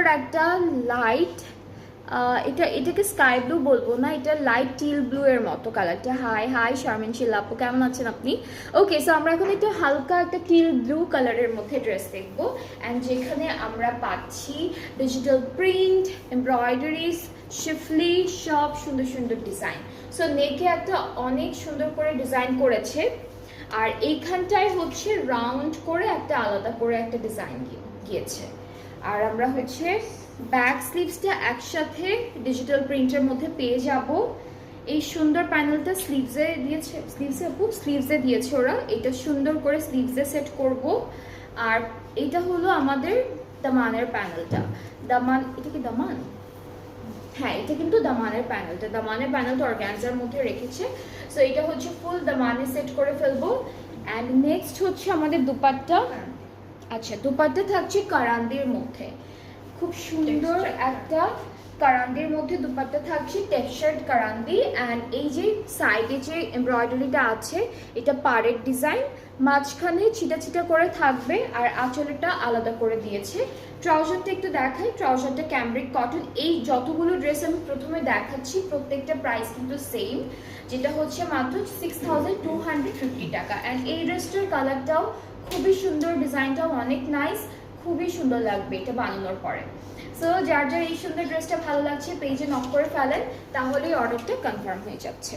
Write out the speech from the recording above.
সুন্দর একটা লাইট, এটাকে স্কাই ব্লু বলবো না, এটা লাইট টিল ব্লু এর মতো কালারটা। হাই হাই শারমিন শিলা আপু, কেমন আছেন আপনি? ওকে, সো আমরা এখন একটু হালকা একটা টিল ব্লু কালারের মধ্যে ড্রেস দেখবো, অ্যান্ড যেখানে আমরা পাচ্ছি ডিজিটাল প্রিন্ট, এমব্রয়ডারিজ, শিফলি, সব সুন্দর সুন্দর ডিজাইন। সো নেকে একটা অনেক সুন্দর করে ডিজাইন করেছে, আর এইখানটায় হচ্ছে রাউন্ড করে একটা আলাদা করে একটা ডিজাইন গিয়েছে। আর আমরা হচ্ছে ব্যাক স্লিভসটা একসাথে ডিজিটাল প্রিন্টের মধ্যে পেয়ে যাব। এই সুন্দর প্যানেলটা স্লিভসে দিয়েছে, স্লিভসে দিয়েছে ওরা। এটা সুন্দর করে স্লিভসে সেট করব। আর এটা হলো আমাদের দামানের প্যানেলটা। দামান, এটা কি দামান? হ্যাঁ, এটা কিন্তু দামানের প্যানেলটা অর্গানজার মধ্যে রেখেছে। সো এটা হচ্ছে ফুল দামানে সেট করে ফেলবো। অ্যান্ড নেক্সট হচ্ছে আমাদের দুপাট্টা। আচ্ছা, দুপাট্টা থাকছে কারান্দির মধ্যে, খুব সুন্দর একটা কারান্দির মধ্যে দুপাট্টা থাকছে, টেক্সচার্ড কারান্দি। অ্যান্ড এই যে সাইডে যে এমব্রয়ডারিটা আছে, এটা পাড়ের ডিজাইন, মাঝখানে ছিটা ছিটা করে থাকবে, আর আঁচলটা আলাদা করে দিয়েছে। ট্রাউজারটা একটু দেখাই, ট্রাউজারটা ক্যামব্রিক কটন। এই যতগুলো ড্রেস আমি প্রথমে দেখাচ্ছি প্রত্যেকটা প্রাইস কিন্তু সেম, যেটা হচ্ছে মাত্র 6250 টাকা। অ্যান্ড এই ড্রেসটার কালারটাও খুবই সুন্দর, ডিজাইনটাও অনেক নাইস, খুবই সুন্দর লাগবে এটা বানানোর পরে। সো যার যার এই সুন্দর ড্রেসটা ভালো লাগছে পেজে নক করে ফেলেন, তাহলেই অর্ডারটা কনফার্ম হয়ে যাচ্ছে।